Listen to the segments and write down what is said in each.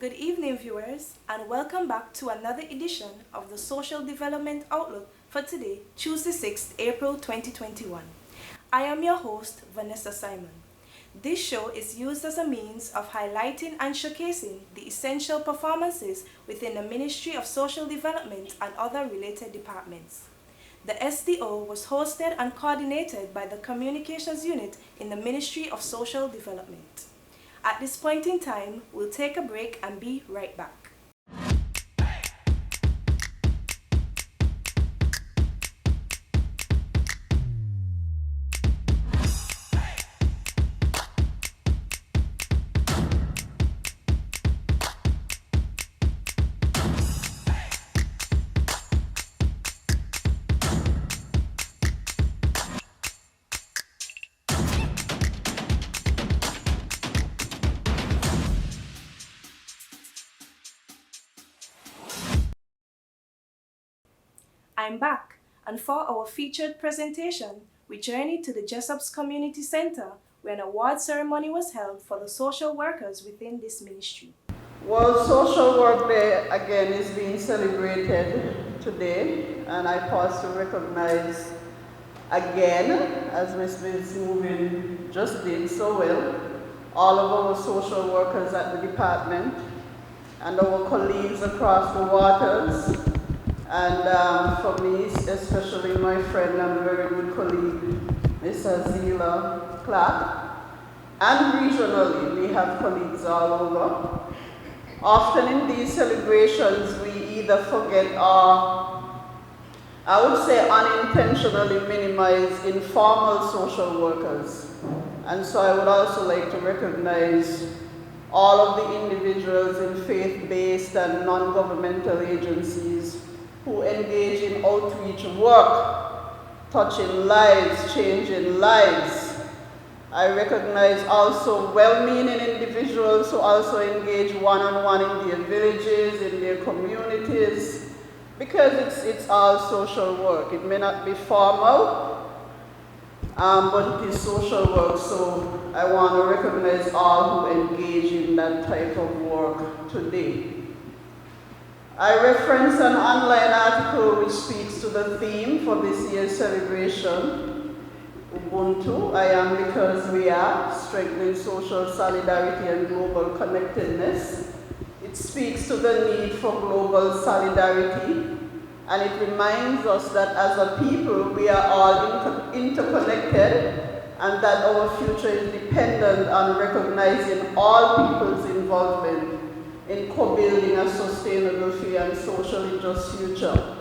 Good evening, viewers, and welcome back to another edition of the Social Development Outlook for today, Tuesday, 6th April 2021. I am your host, Vanessa Simon. This show is used as a means of highlighting and showcasing the essential performances within the Ministry of Social Development and other related departments. The SDO was hosted and coordinated by the Communications Unit in the Ministry of Social Development. At this point in time, we'll take a break and be right back. I'm back, and for our featured presentation, we journeyed to the Jessop's Community Center, where an award ceremony was held for the social workers within this ministry. World Social Work Day again is being celebrated today, and I pause to recognize again, as Ms. Movin just did so well, all of our social workers at the department and our colleagues across the waters. And for me, especially my friend and very good colleague, Ms. Azila Clark. And regionally, we have colleagues all over. Often in these celebrations, we either forget or, I would say, unintentionally minimize informal social workers. And so I would also like to recognize all of the individuals in faith-based and non-governmental agencies who engage in outreach work, touching lives, changing lives. I recognize also well-meaning individuals who also engage one-on-one in their villages, in their communities, because it's all social work. It may not be formal, but it is social work, so I want to recognize all who engage in that type of work today. I reference an online article which speaks to the theme for this year's celebration, Ubuntu, I am because we are, strengthening social solidarity and global connectedness. It speaks to the need for global solidarity, and it reminds us that as a people we are all interconnected and that our future is dependent on recognizing all people's involvement in co-building a sustainable, fair, and socially just future.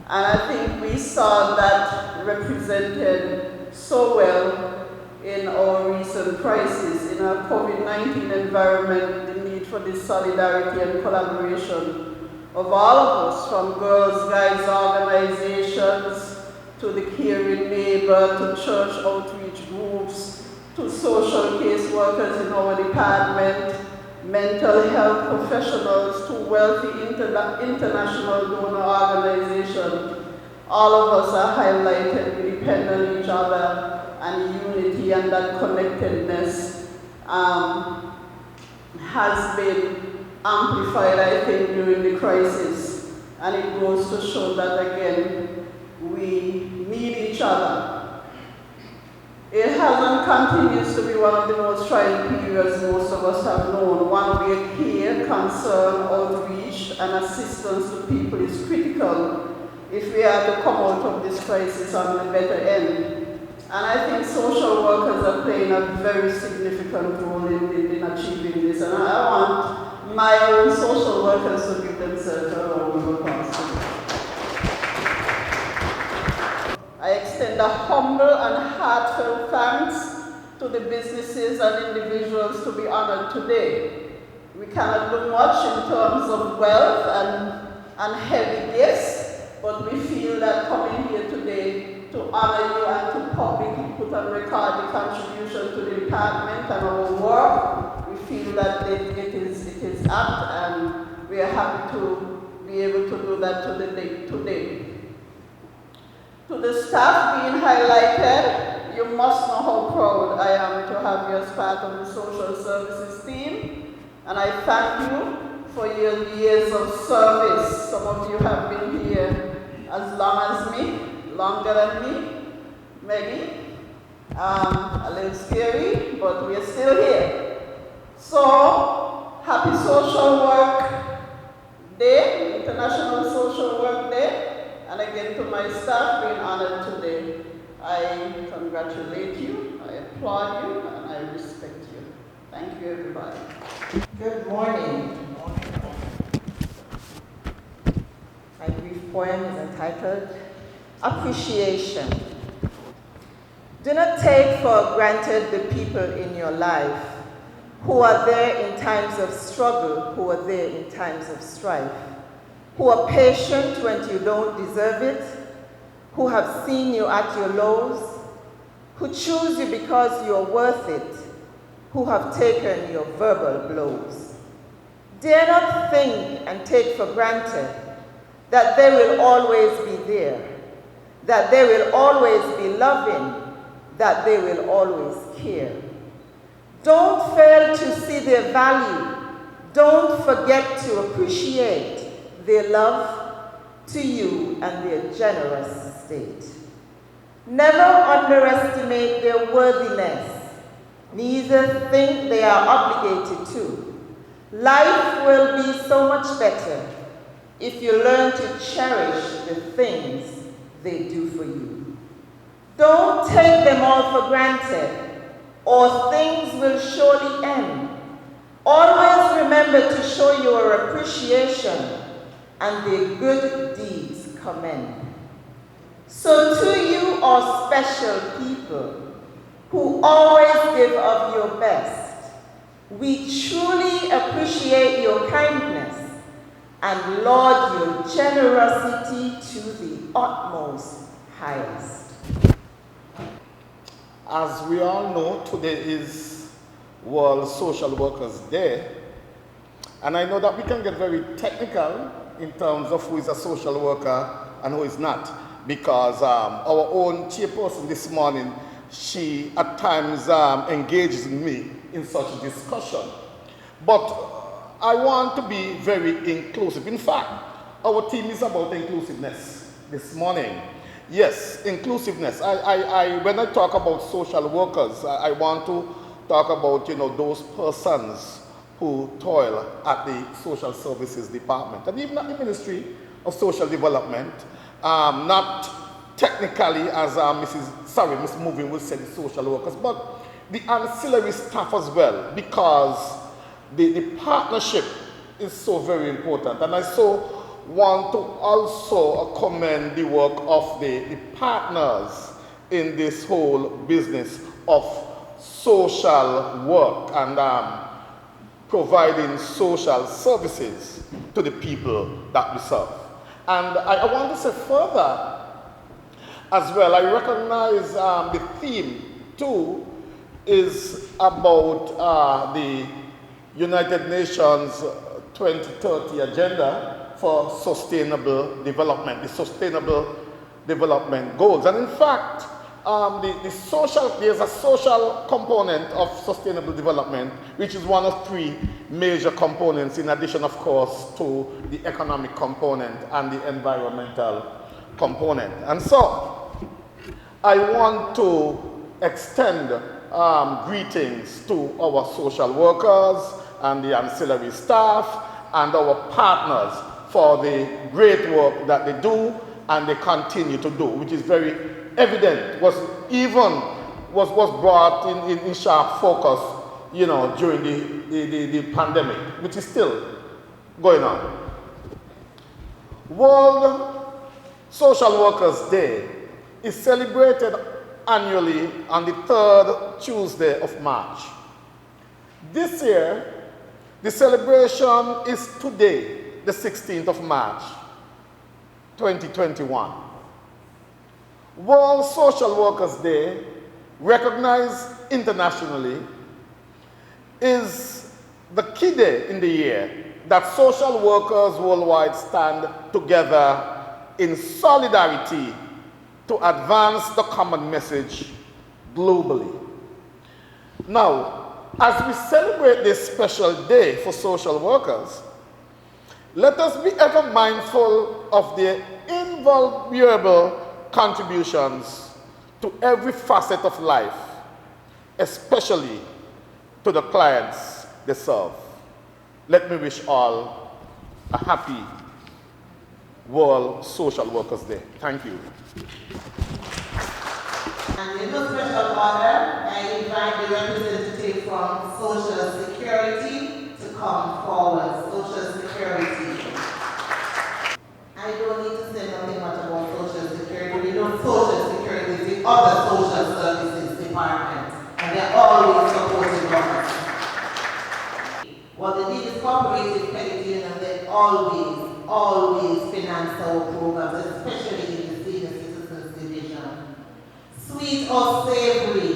And I think we saw that represented so well in our recent crisis, in our COVID-19 environment, the need for this solidarity and collaboration of all of us, from girls, guys organizations, to the caring neighbor, to church outreach groups, to social caseworkers in our department, mental health professionals, to wealthy international donor organizations. All of us are highlighted. We depend on each other, and unity and that connectedness has been amplified, I think, during the crisis. And it goes to show that, again, we need each other. It has and continues to be one of the most trying periods most of us have known. One where care, concern, outreach, and assistance to people is critical if we are to come out of this crisis on the better end. And I think social workers are playing a very significant role in achieving this. And I want my own social workers to give themselves a round of applause. I extend a humble and heartfelt thanks to the businesses and individuals to be honored today. We cannot do much in terms of wealth and heavy gifts, but we feel that coming here today to honor you and to publicly put on record the contribution to the department and our work, we feel that it is apt, and we are happy to be able to do that today. To the staff being highlighted, you must know how proud I am to have you as part of the social services team. And I thank you for your years of service. Some of you have been here as long as me, longer than me, maybe. A little scary, but we're still here. So, happy Social Work Day, International Social Work Day. And again, to my staff being honored today, I congratulate you, I applaud you, and I respect you. Thank you, everybody. Good morning. My brief poem is entitled Appreciation. Do not take for granted the people in your life who are there in times of struggle, who are there in times of strife, who are patient when you don't deserve it, who have seen you at your lows, who choose you because you're worth it, who have taken your verbal blows. Dare not think and take for granted that they will always be there, that they will always be loving, that they will always care. Don't fail to see their value. Don't forget to appreciate their love to you and their generous state. Never underestimate their worthiness, neither think they are obligated to. Life will be so much better if you learn to cherish the things they do for you. Don't take them all for granted, or things will surely end. Always remember to show your appreciation and their good deeds commend. So to you are special people who always give of your best. We truly appreciate your kindness and laud your generosity to the utmost highest. As we all know, today is World Social Workers Day, and I know that we can get very technical in terms of who is a social worker and who is not, because our own chairperson this morning, she at times engages me in such a discussion. But I want to be very inclusive. In fact, our team is about inclusiveness this morning. Yes, inclusiveness. When I talk about social workers, I want to talk about, those persons who toil at the social services department and even at the Ministry of Social Development, not technically as Miss Moving will say the social workers, but the ancillary staff as well, because the partnership is so very important. And I so want to also commend the work of the partners in this whole business of social work and providing social services to the people that we serve. And I want to say further as well, I recognize the theme too is about the United Nations 2030 agenda for sustainable development, the sustainable development goals. And in fact, there's a social component of sustainable development, which is one of three major components, in addition, of course, to the economic component and the environmental component. And so, I want to extend greetings to our social workers and the ancillary staff and our partners for the great work that they do and they continue to do, which is very evident, was brought in sharp focus, during the pandemic, which is still going on. World Social Workers Day is celebrated annually on the third Tuesday of March. This year, the celebration is today, the 16th of March, 2021. World Social Workers Day, recognized internationally, is the key day in the year that social workers worldwide stand together in solidarity to advance the common message globally. Now, as we celebrate this special day for social workers, let us be ever mindful of their invaluable contributions to every facet of life, especially to the clients they serve. Let me wish all a happy World Social Workers Day. Thank you. And in no special order, I invite the representative from Social Security to come forward. Social Security. I don't need to say nothing much about Social Security. We know Social Security is the other social services department, and they're always supporting us. What they need is cooperative credit union, and they always finance our programs, especially in the senior citizens division. Sweet or savory?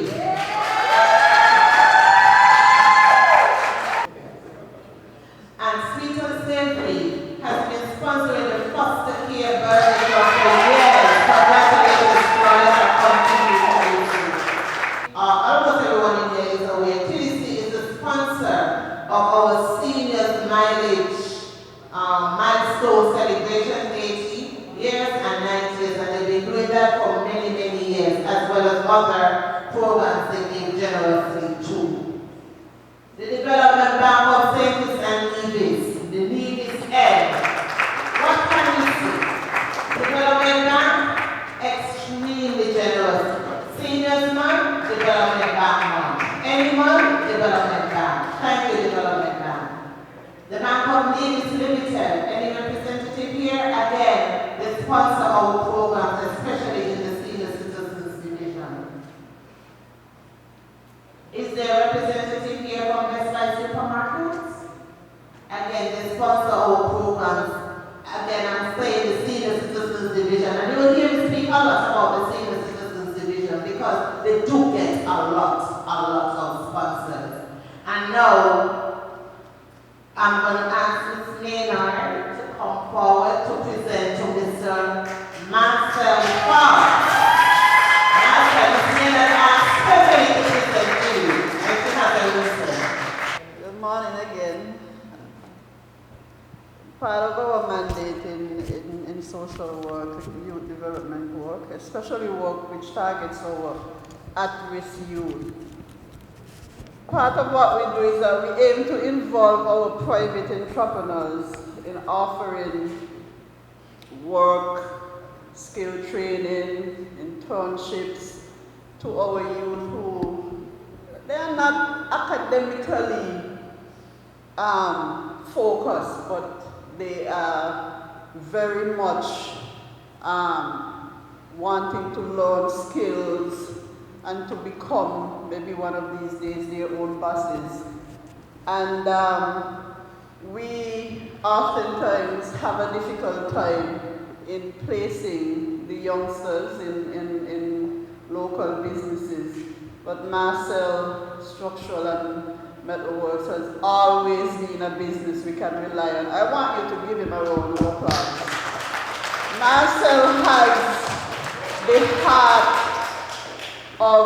And Sweet or Savory has been sponsoring the foster care birthday for years. Congratulations, Florence, and continue. Almost everyone in here is aware. TDC is the sponsor of our seniors mileage milestone celebration, 80 years and 90 years, and they've been doing that for many, many years, as well as other programs they give generously too. The Development Bank of St. Kitts and Nevis, the Nevis Ed. What can you see? Development Bank, extremely generous. Seniors Month, Development Bank Month. Any month, Development Bank. Thank you, Development Bank. The Bank of Nevis Limited, any representative here? Again, they sponsor our programs, especially in the senior citizens division. Is there a representative here from Best Buy Supermarkets? Again, they sponsor our programs. Again, I'm saying the senior citizens division, and you will hear me speak a lot about the senior citizens division because they do get a lot of sponsors. And now, I'm going to ask Ms. Maynard to come forward to present to Mr. Marcel Fox. Marcel, Ms. Maynard asked especially to present to you, and she has a listen. Good morning again. Part of our mandate in social work, youth development work, especially work which targets our at-risk youth. Part of what we do is that we aim to involve our private entrepreneurs in offering work, skill training, internships to our youth who they are not academically focused, but they are very much wanting to learn skills and to become, maybe one of these days, their own bosses. And we oftentimes have a difficult time in placing the youngsters in local businesses. But Marcel Structural and Metalworks has always been a business we can rely on. I want you to give him a round of applause. Marcel has the heart of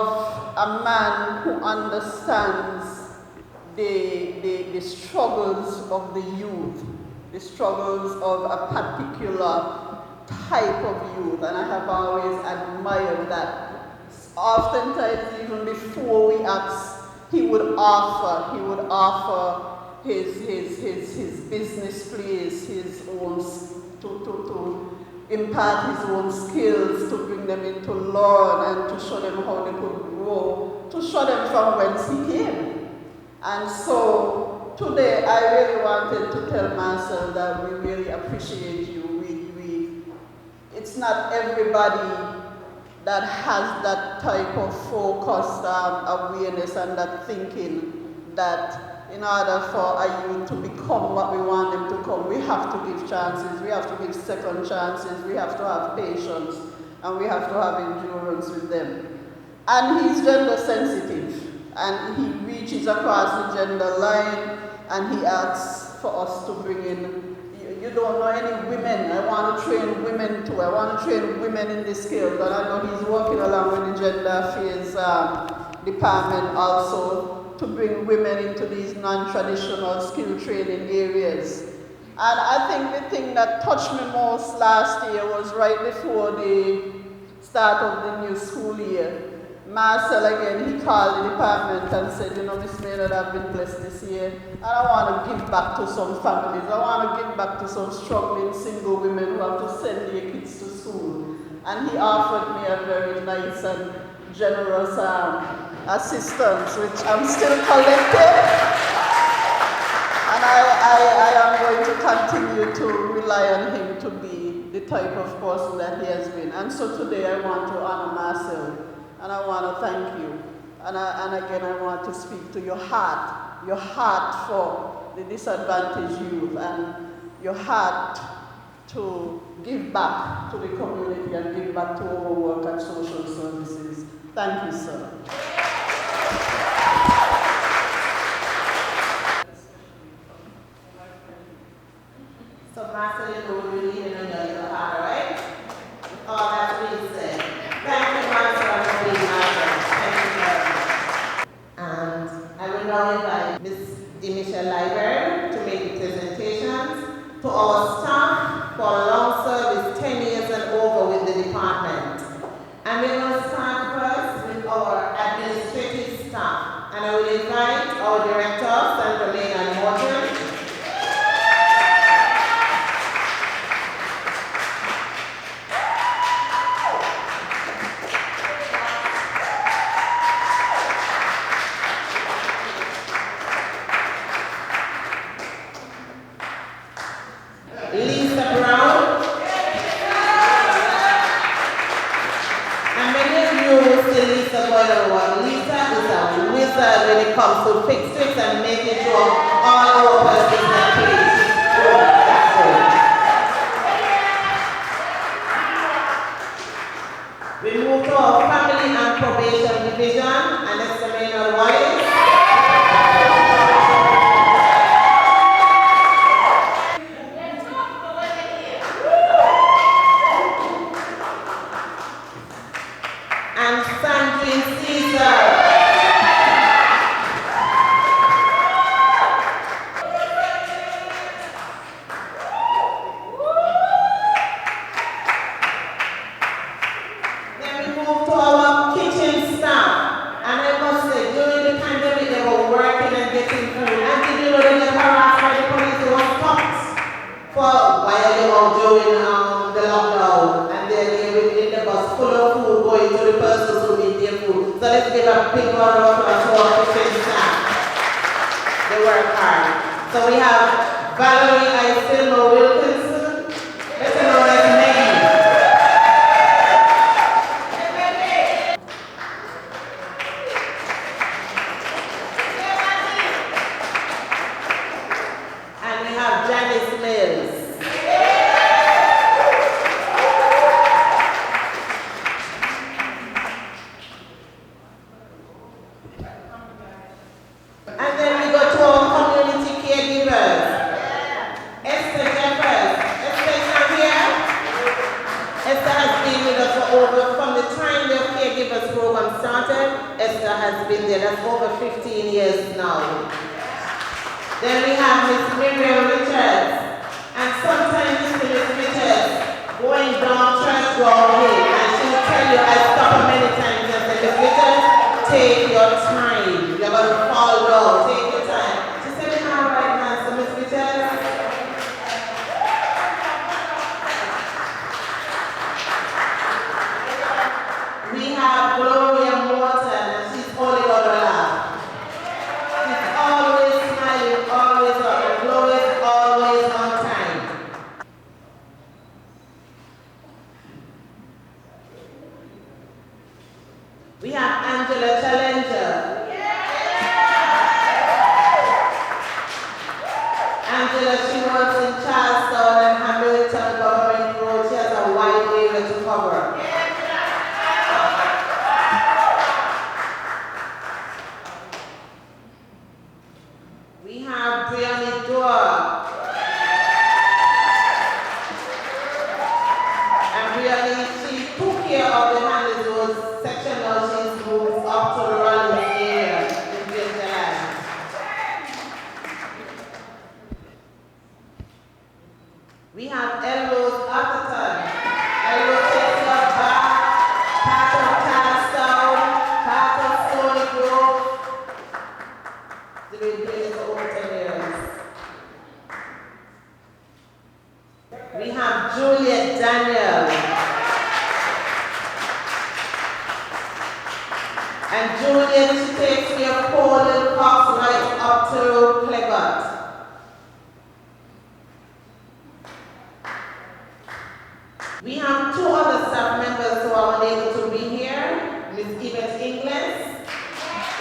a man who understands the struggles of the youth, the struggles of a particular type of youth, and I have always admired that. Oftentimes, even before we ask, he would offer his business place, his own, to impart his own skills, to bring them in to learn and to show them how they could grow, to show them from whence he came. And so today I really wanted to tell Marcel that we really appreciate you. It's not everybody that has that type of focused awareness and that thinking that in order for a youth to become what we want them to come, we have to give chances, we have to give second chances, we have to have patience, and we have to have endurance with them. And he's gender sensitive, and he reaches across the gender line, and he asks for us to bring in, you don't know any women, I want to train women too, I want to train women in this field, and I know he's working along with the gender affairs department also to bring women into these non-traditional skill training areas. And I think the thing that touched me most last year was right before the start of the new school year. Marcel again, he called the department and said, you know, Miss Maynard, I've been blessed this year, and I want to give back to some families. I want to give back to some struggling single women who have to send their kids to school. And he offered me a very nice and generous assistance, which I'm still collecting. And I am going to continue to rely on him to be the type of person that he has been. And so today I want to honor Marcel, and I want to thank you. And again, I want to speak to your heart for the disadvantaged youth, and your heart to give back to the community and give back to our work at social services. Thank you, sir. So Marcel, you know, we're leaving on your heart, right? All that's being said. Thank you, Marcel, for being Marcel. Thank you very much. And I will now invite Ms. Demisha Library to make the presentations to our staff for long service, 10 years and over with the department. And we will start first with our administrative staff. And I will invite our director, Sandra Lane and Morton. When it comes to fix tricks and making sure all our persons are clean. We move to our family and probation division, and it's the main Wallace. And Sandrine Caesar. So we have Valerie Isilmo Wilkinson, better known as Maggie. And we have Janice Mills. And then we go to our community caregivers. Esther Jeffers. Esther is not here. Esther has been with us for from the time the caregivers program started, Esther has been there. That's over 15 years now. Then we have Miss Miriam Richards. And sometimes Miss Richards going down Church Road Hill, and she will tell you, I stop her many times and say, Miss Richards, take your time. You're going to fall down. Take your time. She said, all right, man. So, Miss Richards. We have Gloria Morton, and she's only got a laugh. She's always smiling, always up, and Gloria's always on time. We have Angela Challenger. Angela, she works in Charlestown and Hamilton Government Road. She has a wide area to cover. We have Brianna Dora. And Brianna, she took care of the Handles Road section. Now she's moved up to the Rollins area in July. she takes care of Poland, Cox, right up to Clegot. We have two other staff members who are unable to be here. Miss Yvette Inglis.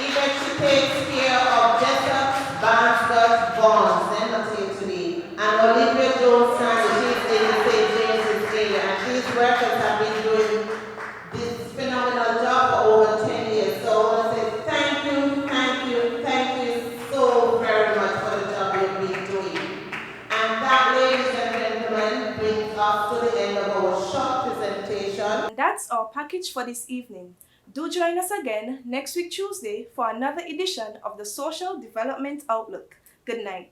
Yvette, she takes care of Jessup, Barnscott, Bonds, they're not here today. And Olivia Jones Sandy, she's in the St. James's area. And these workers have been doing this phenomenal job for over 10 years. So I want to say thank you, thank you, thank you so very much for the job you've been doing. And that, ladies and gentlemen, brings us to the end of our short presentation. And that's our package for this evening. Do join us again next week Tuesday for another edition of the Social Development Outlook. Good night.